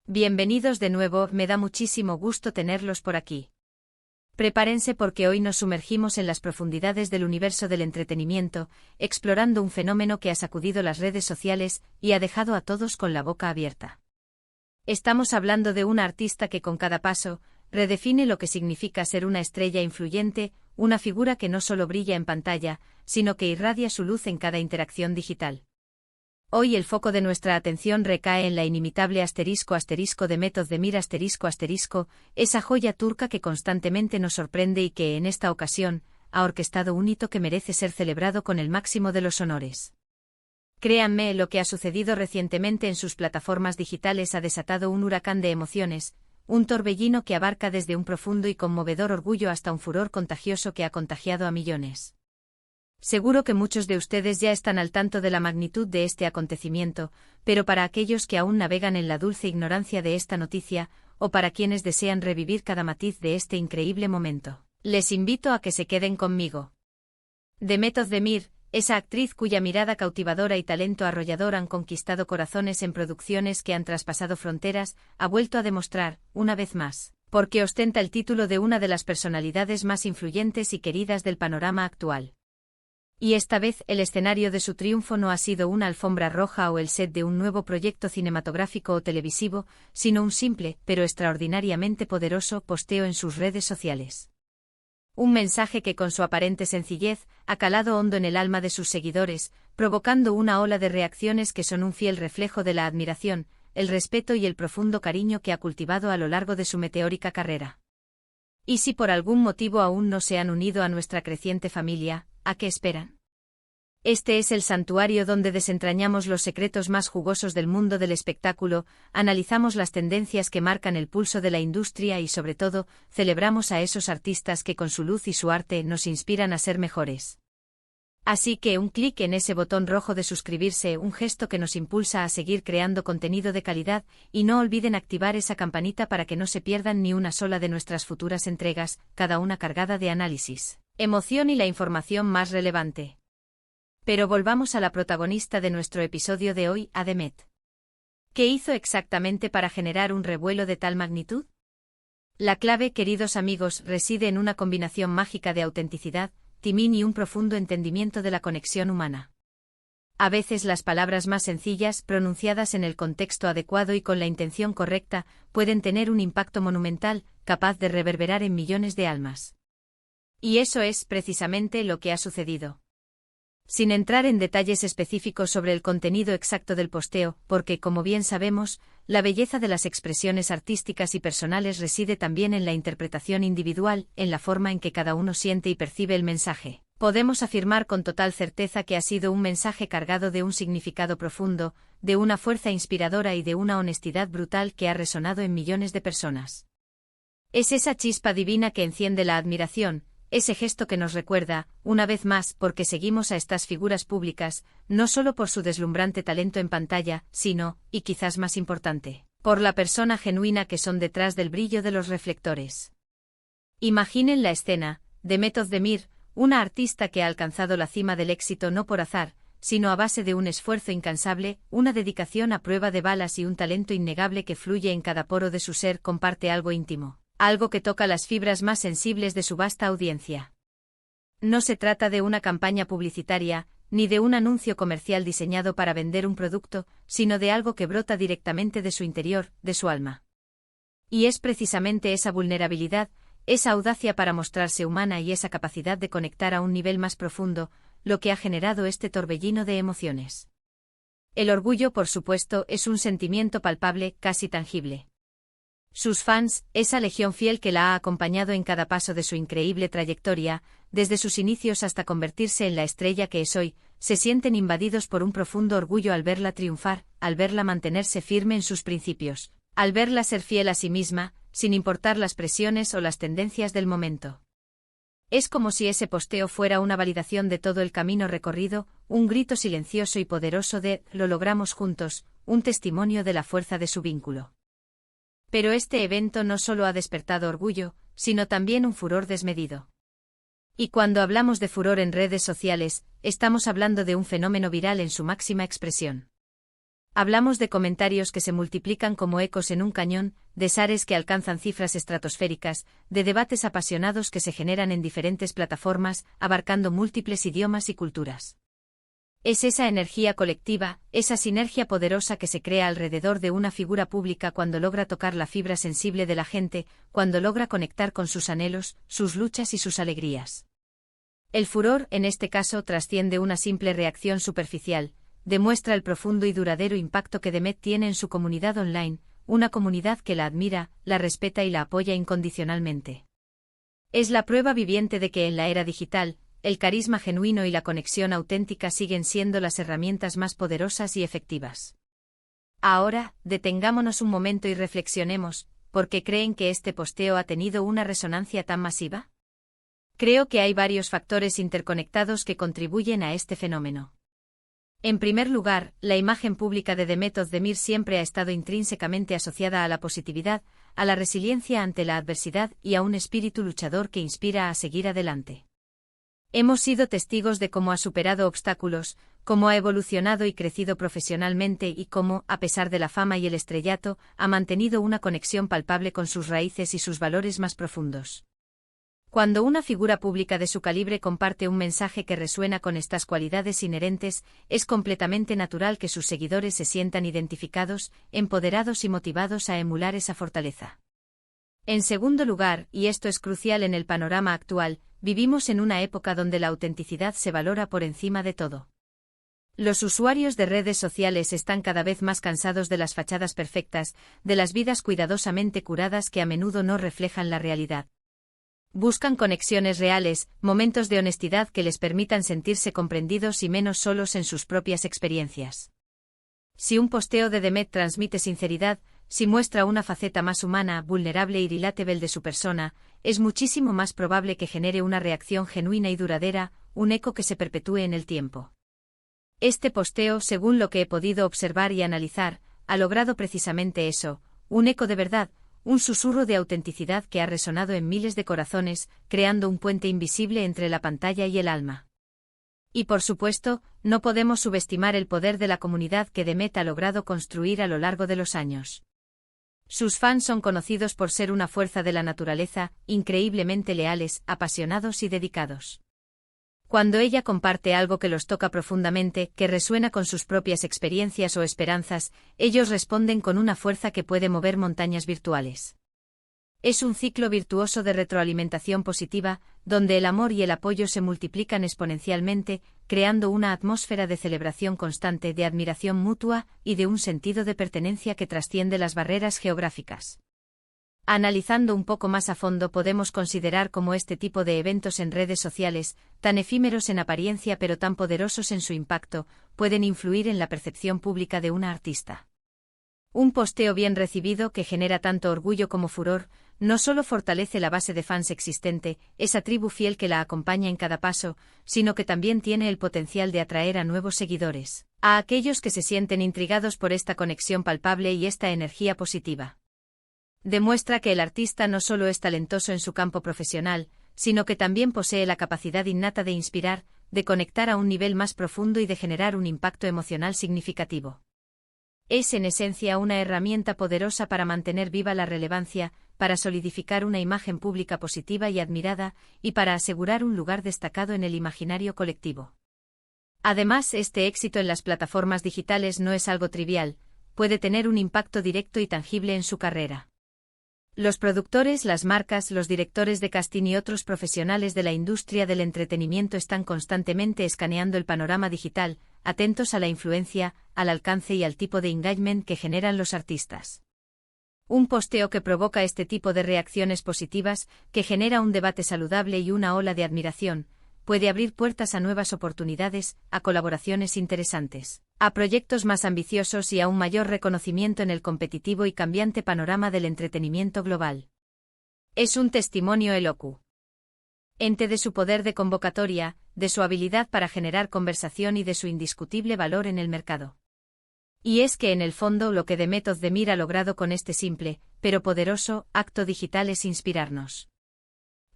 Bienvenidos de nuevo, me da muchísimo gusto tenerlos por aquí. Prepárense porque hoy nos sumergimos en las profundidades del universo del entretenimiento, explorando un fenómeno que ha sacudido las redes sociales y ha dejado a todos con la boca abierta. Estamos hablando de una artista que con cada paso, redefine lo que significa ser una estrella influyente, una figura que no solo brilla en pantalla, sino que irradia su luz en cada interacción digital. Hoy el foco de nuestra atención recae en la inimitable ** de Method Demir **, esa joya turca que constantemente nos sorprende y que, en esta ocasión, ha orquestado un hito que merece ser celebrado con el máximo de los honores. Créanme, lo que ha sucedido recientemente en sus plataformas digitales ha desatado un huracán de emociones, un torbellino que abarca desde un profundo y conmovedor orgullo hasta un furor contagioso que ha contagiado a millones. Seguro que muchos de ustedes ya están al tanto de la magnitud de este acontecimiento, pero para aquellos que aún navegan en la dulce ignorancia de esta noticia, o para quienes desean revivir cada matiz de este increíble momento, les invito a que se queden conmigo. Method Demir, esa actriz cuya mirada cautivadora y talento arrollador han conquistado corazones en producciones que han traspasado fronteras, ha vuelto a demostrar, una vez más, porque ostenta el título de una de las personalidades más influyentes y queridas del panorama actual. Y esta vez el escenario de su triunfo no ha sido una alfombra roja o el set de un nuevo proyecto cinematográfico o televisivo, sino un simple, pero extraordinariamente poderoso, posteo en sus redes sociales. Un mensaje que con su aparente sencillez, ha calado hondo en el alma de sus seguidores, provocando una ola de reacciones que son un fiel reflejo de la admiración, el respeto y el profundo cariño que ha cultivado a lo largo de su meteórica carrera. Y si por algún motivo aún no se han unido a nuestra creciente familia, ¿a qué esperan? Este es el santuario donde desentrañamos los secretos más jugosos del mundo del espectáculo, analizamos las tendencias que marcan el pulso de la industria y sobre todo, celebramos a esos artistas que con su luz y su arte nos inspiran a ser mejores. Así que un clic en ese botón rojo de suscribirse, un gesto que nos impulsa a seguir creando contenido de calidad, y no olviden activar esa campanita para que no se pierdan ni una sola de nuestras futuras entregas, cada una cargada de análisis, emoción y la información más relevante. Pero volvamos a la protagonista de nuestro episodio de hoy, a Demet. ¿Qué hizo exactamente para generar un revuelo de tal magnitud? La clave, queridos amigos, reside en una combinación mágica de autenticidad, timón y un profundo entendimiento de la conexión humana. A veces las palabras más sencillas, pronunciadas en el contexto adecuado y con la intención correcta, pueden tener un impacto monumental, capaz de reverberar en millones de almas. Y eso es precisamente lo que ha sucedido. Sin entrar en detalles específicos sobre el contenido exacto del posteo, porque, como bien sabemos, la belleza de las expresiones artísticas y personales reside también en la interpretación individual, en la forma en que cada uno siente y percibe el mensaje. Podemos afirmar con total certeza que ha sido un mensaje cargado de un significado profundo, de una fuerza inspiradora y de una honestidad brutal que ha resonado en millones de personas. Es esa chispa divina que enciende la admiración, ese gesto que nos recuerda, una vez más, porque seguimos a estas figuras públicas, no solo por su deslumbrante talento en pantalla, sino, y quizás más importante, por la persona genuina que son detrás del brillo de los reflectores. Imaginen la escena, de Method Demir, una artista que ha alcanzado la cima del éxito no por azar, sino a base de un esfuerzo incansable, una dedicación a prueba de balas y un talento innegable que fluye en cada poro de su ser, comparte algo íntimo. Algo que toca las fibras más sensibles de su vasta audiencia. No se trata de una campaña publicitaria, ni de un anuncio comercial diseñado para vender un producto, sino de algo que brota directamente de su interior, de su alma. Y es precisamente esa vulnerabilidad, esa audacia para mostrarse humana y esa capacidad de conectar a un nivel más profundo, lo que ha generado este torbellino de emociones. El orgullo, por supuesto, es un sentimiento palpable, casi tangible. Sus fans, esa legión fiel que la ha acompañado en cada paso de su increíble trayectoria, desde sus inicios hasta convertirse en la estrella que es hoy, se sienten invadidos por un profundo orgullo al verla triunfar, al verla mantenerse firme en sus principios, al verla ser fiel a sí misma, sin importar las presiones o las tendencias del momento. Es como si ese posteo fuera una validación de todo el camino recorrido, un grito silencioso y poderoso de «lo logramos juntos», un testimonio de la fuerza de su vínculo. Pero este evento no solo ha despertado orgullo, sino también un furor desmedido. Y cuando hablamos de furor en redes sociales, estamos hablando de un fenómeno viral en su máxima expresión. Hablamos de comentarios que se multiplican como ecos en un cañón, de shares que alcanzan cifras estratosféricas, de debates apasionados que se generan en diferentes plataformas, abarcando múltiples idiomas y culturas. Es esa energía colectiva, esa sinergia poderosa que se crea alrededor de una figura pública cuando logra tocar la fibra sensible de la gente, cuando logra conectar con sus anhelos, sus luchas y sus alegrías. El furor, en este caso, trasciende una simple reacción superficial, demuestra el profundo y duradero impacto que Demet tiene en su comunidad online, una comunidad que la admira, la respeta y la apoya incondicionalmente. Es la prueba viviente de que en la era digital, el carisma genuino y la conexión auténtica siguen siendo las herramientas más poderosas y efectivas. Ahora, detengámonos un momento y reflexionemos, ¿por qué creen que este posteo ha tenido una resonancia tan masiva? Creo que hay varios factores interconectados que contribuyen a este fenómeno. En primer lugar, la imagen pública de Demet Özdemir siempre ha estado intrínsecamente asociada a la positividad, a la resiliencia ante la adversidad y a un espíritu luchador que inspira a seguir adelante. Hemos sido testigos de cómo ha superado obstáculos, cómo ha evolucionado y crecido profesionalmente y cómo, a pesar de la fama y el estrellato, ha mantenido una conexión palpable con sus raíces y sus valores más profundos. Cuando una figura pública de su calibre comparte un mensaje que resuena con estas cualidades inherentes, es completamente natural que sus seguidores se sientan identificados, empoderados y motivados a emular esa fortaleza. En segundo lugar, y esto es crucial en el panorama actual, vivimos en una época donde la autenticidad se valora por encima de todo. Los usuarios de redes sociales están cada vez más cansados de las fachadas perfectas, de las vidas cuidadosamente curadas que a menudo no reflejan la realidad. Buscan conexiones reales, momentos de honestidad que les permitan sentirse comprendidos y menos solos en sus propias experiencias. Si un posteo de Demet transmite sinceridad, si muestra una faceta más humana, vulnerable y relatable de su persona, es muchísimo más probable que genere una reacción genuina y duradera, un eco que se perpetúe en el tiempo. Este posteo, según lo que he podido observar y analizar, ha logrado precisamente eso, un eco de verdad, un susurro de autenticidad que ha resonado en miles de corazones, creando un puente invisible entre la pantalla y el alma. Y por supuesto, no podemos subestimar el poder de la comunidad que Demet ha logrado construir a lo largo de los años. Sus fans son conocidos por ser una fuerza de la naturaleza, increíblemente leales, apasionados y dedicados. Cuando ella comparte algo que los toca profundamente, que resuena con sus propias experiencias o esperanzas, ellos responden con una fuerza que puede mover montañas virtuales. Es un ciclo virtuoso de retroalimentación positiva, donde el amor y el apoyo se multiplican exponencialmente, creando una atmósfera de celebración constante, de admiración mutua y de un sentido de pertenencia que trasciende las barreras geográficas. Analizando un poco más a fondo podemos considerar cómo este tipo de eventos en redes sociales, tan efímeros en apariencia pero tan poderosos en su impacto, pueden influir en la percepción pública de una artista. Un posteo bien recibido que genera tanto orgullo como furor, no solo fortalece la base de fans existente, esa tribu fiel que la acompaña en cada paso, sino que también tiene el potencial de atraer a nuevos seguidores, a aquellos que se sienten intrigados por esta conexión palpable y esta energía positiva. Demuestra que el artista no solo es talentoso en su campo profesional, sino que también posee la capacidad innata de inspirar, de conectar a un nivel más profundo y de generar un impacto emocional significativo. Es en esencia una herramienta poderosa para mantener viva la relevancia, para solidificar una imagen pública positiva y admirada, y para asegurar un lugar destacado en el imaginario colectivo. Además, este éxito en las plataformas digitales no es algo trivial, puede tener un impacto directo y tangible en su carrera. Los productores, las marcas, los directores de casting y otros profesionales de la industria del entretenimiento están constantemente escaneando el panorama digital, atentos a la influencia, al alcance y al tipo de engagement que generan los artistas. Un posteo que provoca este tipo de reacciones positivas, que genera un debate saludable y una ola de admiración, puede abrir puertas a nuevas oportunidades, a colaboraciones interesantes, a proyectos más ambiciosos y a un mayor reconocimiento en el competitivo y cambiante panorama del entretenimiento global. Es un testimonio elocuente de su poder de convocatoria, de su habilidad para generar conversación y de su indiscutible valor en el mercado. Y es que en el fondo lo que Demet Özdemir ha logrado con este simple, pero poderoso, acto digital es inspirarnos.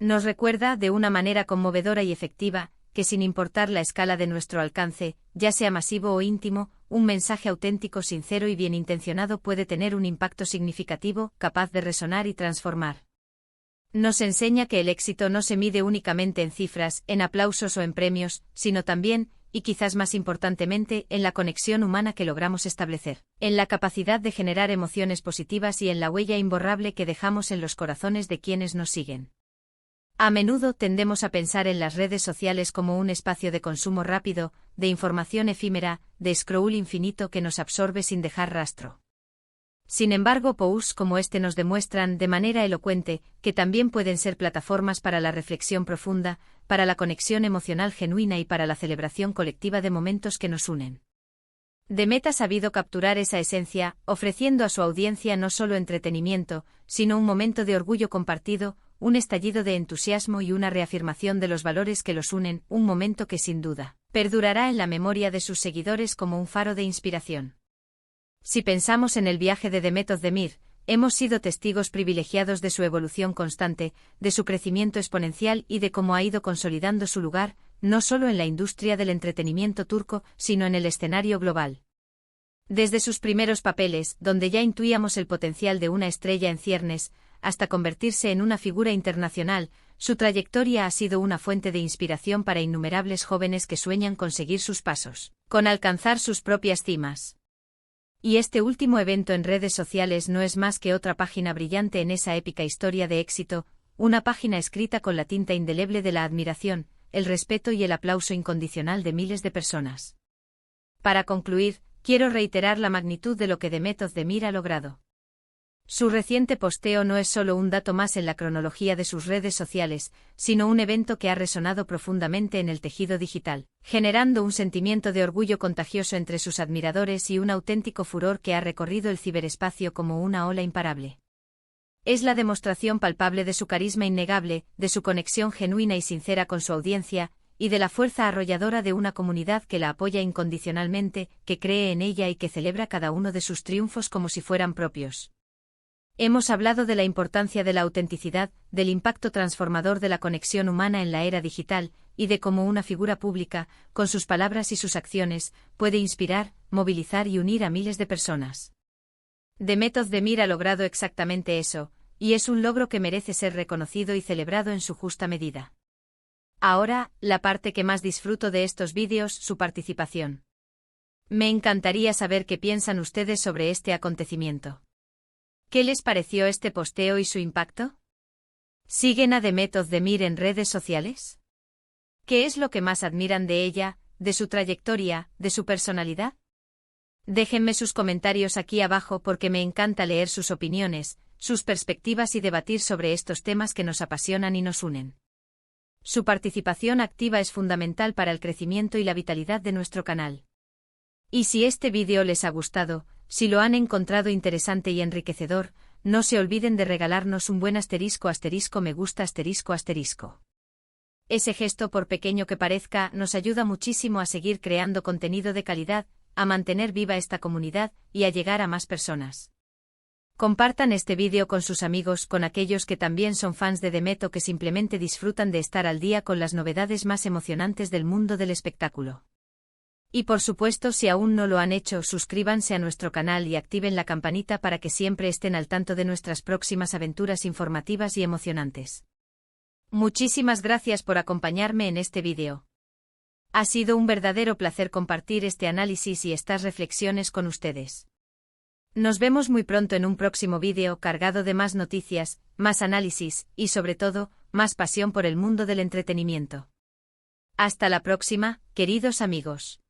Nos recuerda, de una manera conmovedora y efectiva, que sin importar la escala de nuestro alcance, ya sea masivo o íntimo, un mensaje auténtico, sincero y bien intencionado puede tener un impacto significativo, capaz de resonar y transformar. Nos enseña que el éxito no se mide únicamente en cifras, en aplausos o en premios, sino también, y quizás más importantemente, en la conexión humana que logramos establecer, en la capacidad de generar emociones positivas y en la huella imborrable que dejamos en los corazones de quienes nos siguen. A menudo tendemos a pensar en las redes sociales como un espacio de consumo rápido, de información efímera, de scroll infinito que nos absorbe sin dejar rastro. Sin embargo, posts como este nos demuestran de manera elocuente que también pueden ser plataformas para la reflexión profunda, para la conexión emocional genuina y para la celebración colectiva de momentos que nos unen. Demet ha sabido capturar esa esencia, ofreciendo a su audiencia no solo entretenimiento, sino un momento de orgullo compartido, un estallido de entusiasmo y una reafirmación de los valores que los unen, un momento que sin duda perdurará en la memoria de sus seguidores como un faro de inspiración. Si pensamos en el viaje de Demet Özdemir, hemos sido testigos privilegiados de su evolución constante, de su crecimiento exponencial y de cómo ha ido consolidando su lugar, no solo en la industria del entretenimiento turco, sino en el escenario global. Desde sus primeros papeles, donde ya intuíamos el potencial de una estrella en ciernes, hasta convertirse en una figura internacional, su trayectoria ha sido una fuente de inspiración para innumerables jóvenes que sueñan con seguir sus pasos, con alcanzar sus propias cimas. Y este último evento en redes sociales no es más que otra página brillante en esa épica historia de éxito, una página escrita con la tinta indeleble de la admiración, el respeto y el aplauso incondicional de miles de personas. Para concluir, quiero reiterar la magnitud de lo que Demet Özdemir ha logrado. Su reciente posteo no es solo un dato más en la cronología de sus redes sociales, sino un evento que ha resonado profundamente en el tejido digital, generando un sentimiento de orgullo contagioso entre sus admiradores y un auténtico furor que ha recorrido el ciberespacio como una ola imparable. Es la demostración palpable de su carisma innegable, de su conexión genuina y sincera con su audiencia, y de la fuerza arrolladora de una comunidad que la apoya incondicionalmente, que cree en ella y que celebra cada uno de sus triunfos como si fueran propios. Hemos hablado de la importancia de la autenticidad, del impacto transformador de la conexión humana en la era digital, y de cómo una figura pública, con sus palabras y sus acciones, puede inspirar, movilizar y unir a miles de personas. Demet Özdemir ha logrado exactamente eso, y es un logro que merece ser reconocido y celebrado en su justa medida. Ahora, la parte que más disfruto de estos vídeos, su participación. Me encantaría saber qué piensan ustedes sobre este acontecimiento. ¿Qué les pareció este posteo y su impacto? ¿Siguen a Demet Özdemir en redes sociales? ¿Qué es lo que más admiran de ella, de su trayectoria, de su personalidad? Déjenme sus comentarios aquí abajo porque me encanta leer sus opiniones, sus perspectivas y debatir sobre estos temas que nos apasionan y nos unen. Su participación activa es fundamental para el crecimiento y la vitalidad de nuestro canal. Y si este vídeo les ha gustado, si lo han encontrado interesante y enriquecedor, no se olviden de regalarnos un buen ** me gusta **. Ese gesto, por pequeño que parezca, nos ayuda muchísimo a seguir creando contenido de calidad, a mantener viva esta comunidad y a llegar a más personas. Compartan este vídeo con sus amigos, con aquellos que también son fans de Demet o que simplemente disfrutan de estar al día con las novedades más emocionantes del mundo del espectáculo. Y por supuesto, si aún no lo han hecho, suscríbanse a nuestro canal y activen la campanita para que siempre estén al tanto de nuestras próximas aventuras informativas y emocionantes. Muchísimas gracias por acompañarme en este vídeo. Ha sido un verdadero placer compartir este análisis y estas reflexiones con ustedes. Nos vemos muy pronto en un próximo vídeo cargado de más noticias, más análisis y sobre todo, más pasión por el mundo del entretenimiento. Hasta la próxima, queridos amigos.